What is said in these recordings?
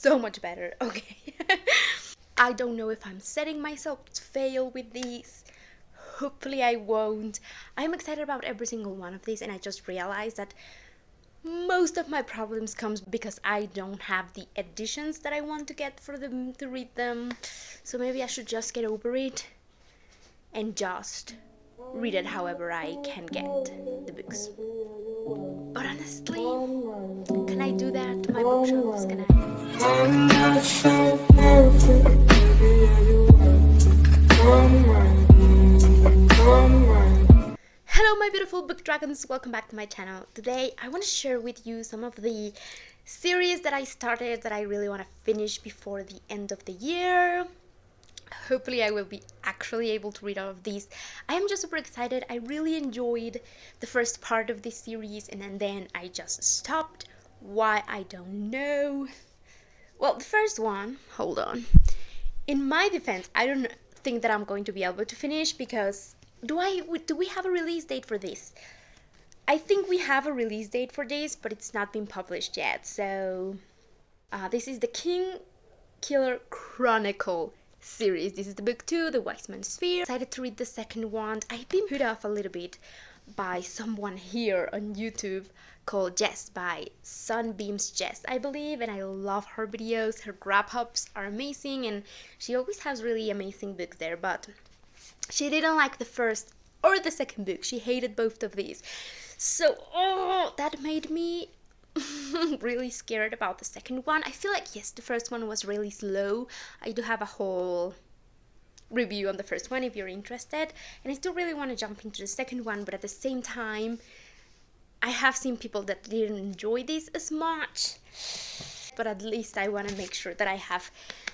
so much better. Okay. I don't know if I'm setting myself to fail with these. Hopefully I won't. I'm excited about every single one of these, and I just realized that most of my problems comes because I don't have the editions that I want to get for them to read them. So maybe I should just get over it and just read it however I can get the books. But honestly, can I do that to my bookshelves? Can I? I'm not so perfect, baby, you Hello my beautiful book dragons, welcome back to my channel. Today I want to share with you some of the series that I started that I really want to finish before the end of the year. Hopefully I will be actually able to read all of these. I am just super excited. I really enjoyed the first part of this series and then I just stopped. Why, I don't know. Well, the first one, hold on. In my defense, I don't think that I'm going to be able to finish because do we have a release date for this? I think we have a release date for this, but it's not been published yet. So this is the King Killer Chronicle series. This is the book 2, The Wise Man's Sphere. I decided to read the second one. I've been put off a little bit by someone here on YouTube called Jess, by Sunbeam's Jess, I believe, and I love her videos. Her wrap-ups are amazing and she always has really amazing books there, but she didn't like the first or the second book. She hated both of these. So, that made me really scared about the second one. I feel like, yes, the first one was really slow. I do have a whole review on the first one if you're interested, and I still really want to jump into the second one, but at the same time I have seen people that didn't enjoy this as much, but at least I want to make sure that I have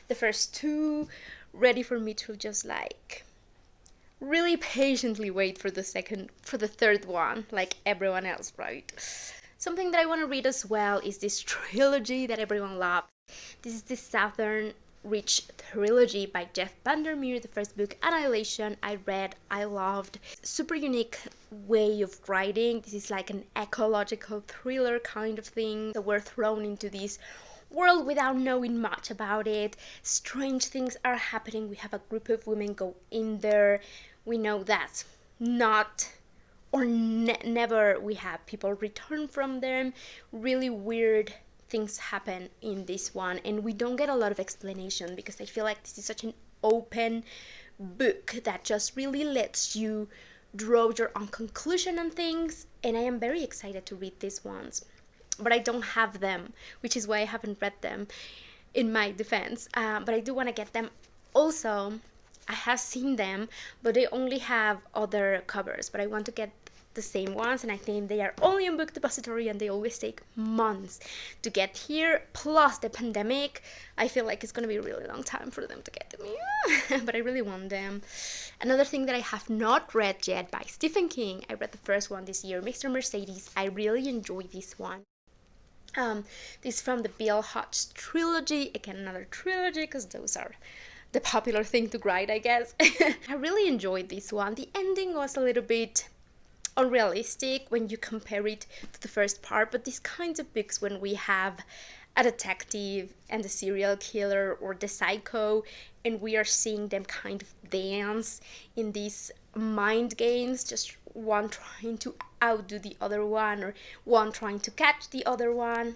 the first two ready for me to just like really patiently wait for the third one like everyone else, right? Something that I want to read as well is this trilogy that everyone loves. This is the Southern Reach trilogy by Jeff Vandermeer. The first book, Annihilation, I read, I loved. Super unique way of writing. This is like an ecological thriller kind of thing. So we're thrown into this world without knowing much about it. Strange things are happening. We have a group of women go in there. We know that not or never we have people return from them. Really weird things happen in this one, and we don't get a lot of explanation because I feel like this is such an open book that just really lets you draw your own conclusion on things, and I am very excited to read these ones, but I don't have them, which is why I haven't read them in my defense, but I do want to get them. Also, I have seen them, but they only have other covers, but I want to get the same ones, and I think they are only on Book Depository and they always take months to get here, plus the pandemic. I feel like it's gonna be a really long time for them to get to me. But I really want them. Another thing that I have not read yet by Stephen King, I read the first one this year, Mr. Mercedes. I really enjoyed this one. This is from the Bill Hodge trilogy. Again, another trilogy because those are the popular thing to write, I guess. I really enjoyed this one. The ending was a little bit unrealistic when you compare it to the first part, but these kinds of books, when we have a detective and the serial killer or the psycho, and we are seeing them kind of dance in these mind games, just one trying to outdo the other one or one trying to catch the other one.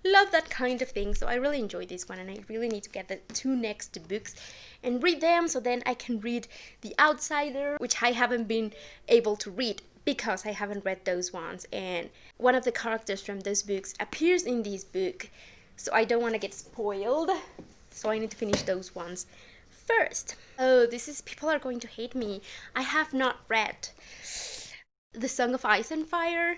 Love that kind of thing. So I really enjoyed this one, and I really need to get the two next books and read them, so then I can read The Outsider, which I haven't been able to read because I haven't read those ones, and one of the characters from those books appears in this book, so I don't want to get spoiled, so I need to finish those ones first. Oh, people are going to hate me. I have not read The Song of Ice and Fire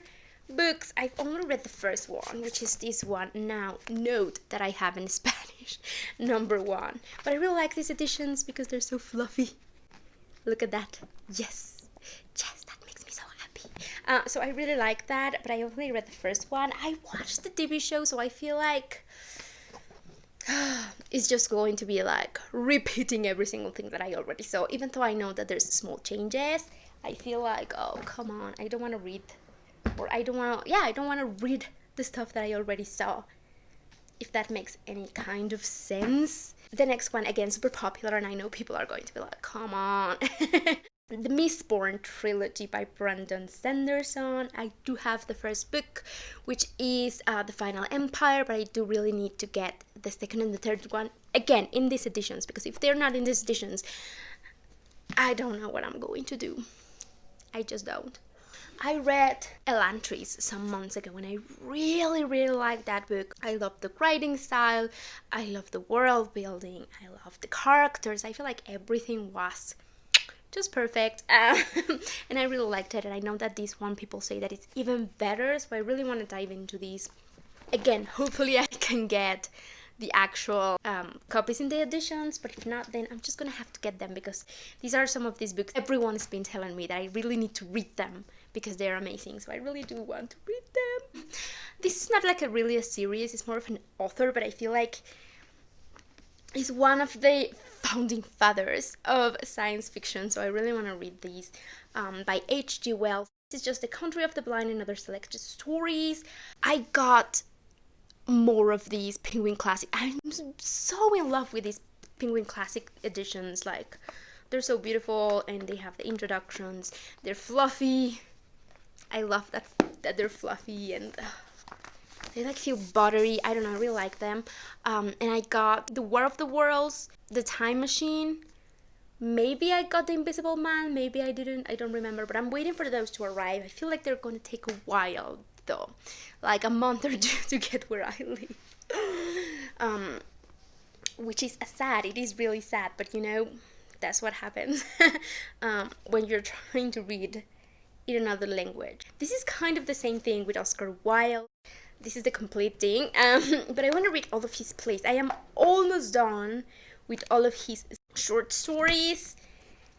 books. I've only read the first one, which is this one. Now, note that I have in Spanish, number 1. But I really like these editions because they're so fluffy. Look at that. Yes, that makes me so happy. So I really like that, but I only read the first one. I watched the TV show, so I feel like it's just going to be like repeating every single thing that I already saw. Even though I know that there's small changes, I feel like, oh, come on, I don't want to read, or I don't want to read the stuff that I already saw. if that makes any kind of sense. The next one, again, super popular, and I know people are going to be like, come on. The Mistborn trilogy by Brandon Sanderson. I do have the first book, which is The Final Empire, but I do really need to get the second and the third one, again, in these editions, because if they're not in these editions, I don't know what I'm going to do. I just don't. I read Elantris some months ago, and I really, really liked that book. I love the writing style, I love the world building, I love the characters. I feel like everything was just perfect, and I really liked it. And I know that this one people say that it's even better, so I really want to dive into these. Again, hopefully I can get the actual copies in the editions, but if not, then I'm just gonna have to get them, because these are some of these books everyone's been telling me that I really need to read them because they're amazing, so I really do want to read them. This is not like really a series, it's more of an author, but I feel like he's one of the founding fathers of science fiction, so I really want to read these, by H.G. Wells. This is just The Country of the Blind and Other Selected Stories. I got more of these Penguin Classic. I'm so in love with these Penguin Classic editions. Like, they're so beautiful, and they have the introductions. They're fluffy. I love that they're fluffy, and they like feel buttery. I don't know, I really like them. And I got The War of the Worlds, The Time Machine. Maybe I got The Invisible Man, maybe I didn't, I don't remember, but I'm waiting for those to arrive. I feel like they're going to take a while, though, like a month or two to get where I live. Which is sad. It is really sad, but you know, that's what happens when you're trying to read in another language. This is kind of the same thing with Oscar Wilde. This is the complete thing, but I want to read all of his plays. I am almost done with all of his short stories,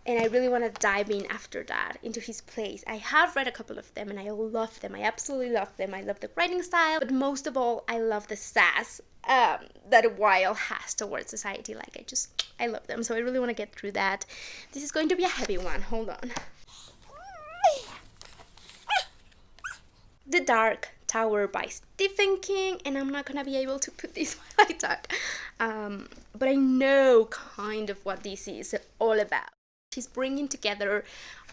and I really want to dive in after that into his plays. I have read a couple of them, and I love them. I absolutely love them. I love the writing style, but most of all, I love the sass that Wilde has towards society. Like, I love them, so I really want to get through that. This is going to be a heavy one. Hold on. The Dark Tower by Stephen King, and I'm not gonna be able to put this while I talk, but I know kind of what this is all about. She's bringing together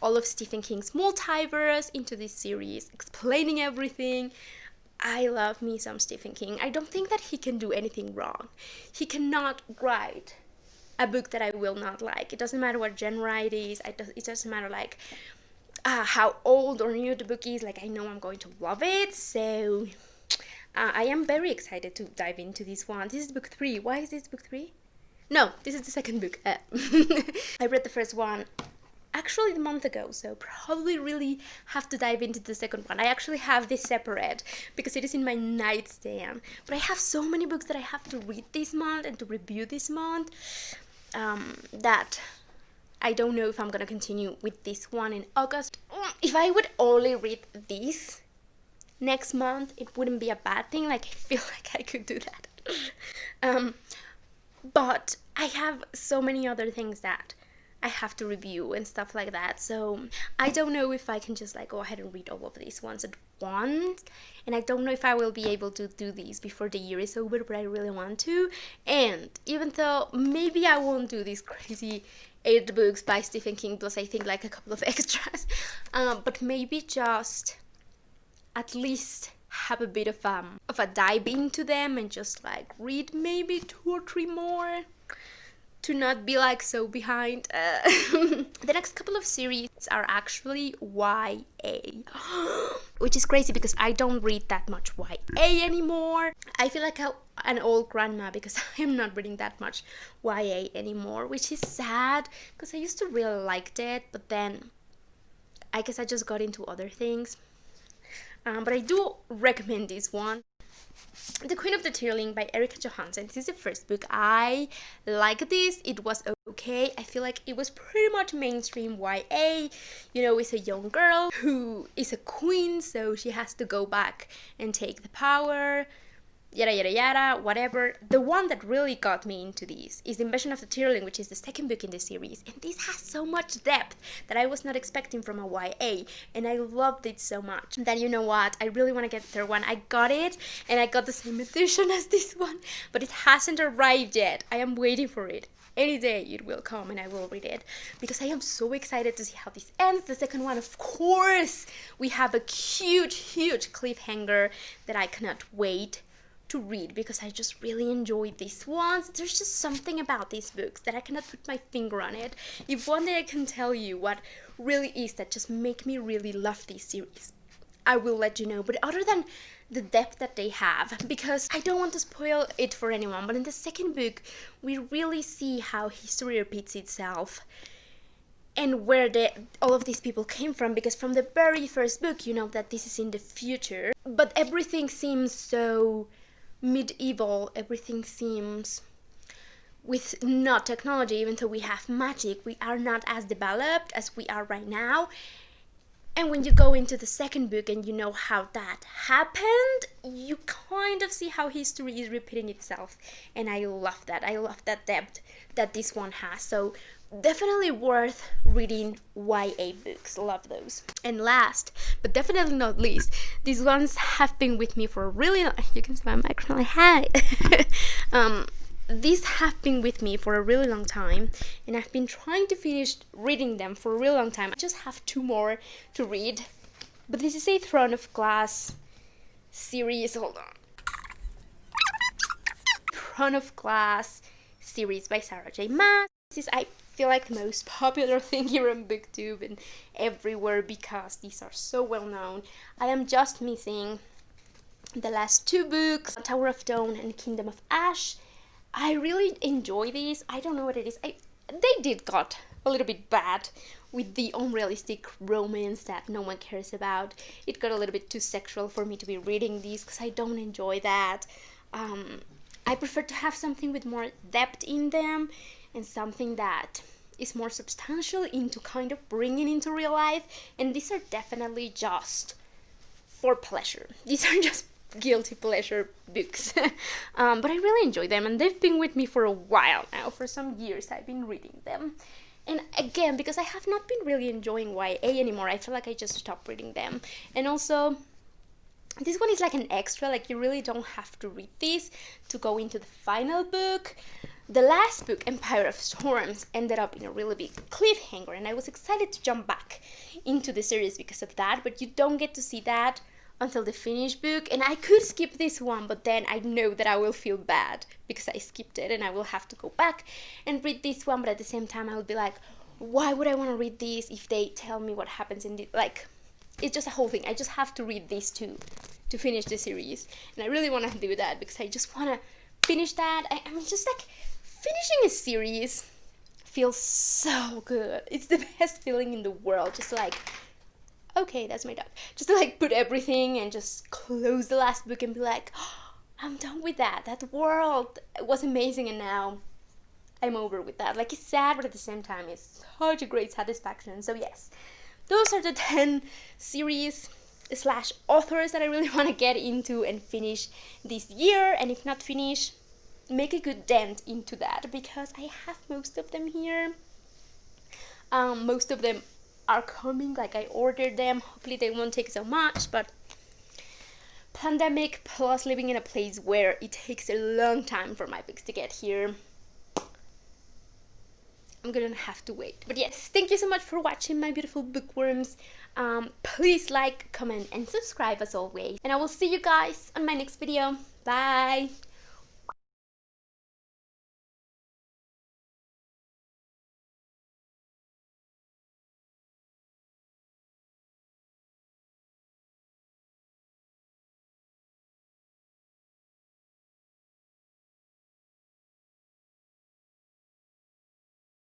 all of Stephen King's multiverse into this series, explaining everything. I love me some Stephen King. I don't think that he can do anything wrong. He cannot write a book that I will not like. It doesn't matter what genre it is. It doesn't matter like how old or new the book is. Like, I know I'm going to love it, so I am very excited to dive into this one. This is book 3. Why is this book 3? No, this is the second book. I read the first one actually a month ago, so probably really have to dive into the second one. I actually have this separate because it is in my nightstand, but I have so many books that I have to read this month and to review this month that I don't know if I'm gonna continue with this one in August. If I would only read this next month, it wouldn't be a bad thing. Like, I feel like I could do that. But I have so many other things that I have to review and stuff like that. So I don't know if I can just like go ahead and read all of these ones at once. And I don't know if I will be able to do these before the year is over, but I really want to. And even though maybe I won't do these crazy 8 books by Stephen King, plus I think like a couple of extras, but maybe just at least have a bit of a dive into them and just like read maybe 2 or 3 more to not be like so behind. The next couple of series are actually YA, which is crazy because I don't read that much YA anymore. I feel like an old grandma because I am not reading that much YA anymore, which is sad because I used to really like it, but then I guess I just got into other things. But I do recommend this one, The Queen of the Tearling by Erica Johansson. This is the first book. I like this. It was okay. I feel like it was pretty much mainstream YA. You know, it's a young girl who is a queen, so she has to go back and take the power. yada yada yada, whatever. The one that really got me into this is The Invention of the Tearling, which is the second book in the series, and this has so much depth that I was not expecting from a YA, and I loved it so much that, you know what, I really want to get the third one. I got it, and I got the same edition as this one, but it hasn't arrived yet. I am waiting for it. Any day it will come and I will read it, because I am so excited to see how this ends. The second one, of course, we have a huge cliffhanger that I cannot wait to read, because I just really enjoyed these ones. There's just something about these books that I cannot put my finger on it. If one day I can tell you what really is that just make me really love this series, I will let you know. But other than the depth that they have, because I don't want to spoil it for anyone, but in the second book we really see how history repeats itself and where all of these people came from, because from the very first book you know that this is in the future, but everything seems so medieval, everything seems with not technology. Even though we have magic, we are not as developed as we are right now. And when you go into the second book and you know how that happened, you kind of see how history is repeating itself. And I love that. I love that depth that this one has. So definitely worth reading YA books. Love those. And last, but definitely not least, these ones have been with me for a really long... You can see my microphone. Hi. These have been with me for a really long time, and I've been trying to finish reading them for a really long time. I just have 2 more to read, but this is a Throne of Glass series. Hold on. Throne of Glass series by Sarah J. Maas. This is, I feel like, the most popular thing here on BookTube and everywhere, because these are so well known. I am just missing the last 2 books, Tower of Dawn and Kingdom of Ash. I really enjoy these. I don't know what it is. They did got a little bit bad with the unrealistic romance that no one cares about. It got a little bit too sexual for me to be reading these, because I don't enjoy that. I prefer to have something with more depth in them and something that is more substantial into kind of bringing into real life. And these are definitely just for pleasure. These are just guilty pleasure books. But I really enjoy them, and they've been with me for a while now. For some years I've been reading them, and again, because I have not been really enjoying YA anymore, I feel like I just stopped reading them. And also, this one is like an extra, like you really don't have to read this to go into the final book. The last book, Empire of Storms, ended up in a really big cliffhanger, and I was excited to jump back into the series because of that, but you don't get to see that until the finished book. And I could skip this one, but then I know that I will feel bad because I skipped it, and I will have to go back and read this one. But at the same time I will be like, why would I want to read this if they tell me what happens in the, like, it's just a whole thing. I just have to read these 2 to finish the series, and I really want to do that because I just want to finish that. I mean, just like finishing a series feels so good. It's the best feeling in the world. Just like, okay, that's my dog. Just to like put everything and just close the last book and be like, oh, I'm done with that. That world was amazing, and now I'm over with that. Like, it's sad, but at the same time it's such a great satisfaction. So yes, those are the 10 series / authors that I really want to get into and finish this year. And if not finish, make a good dent into that, because I have most of them here. Most of them are coming, like I ordered them. Hopefully they won't take so much, but pandemic plus living in a place where it takes a long time for my books to get here, I'm gonna have to wait. But yes, thank you so much for watching, my beautiful bookworms. Please like, comment and subscribe as always, and I will see you guys on my next video. Bye.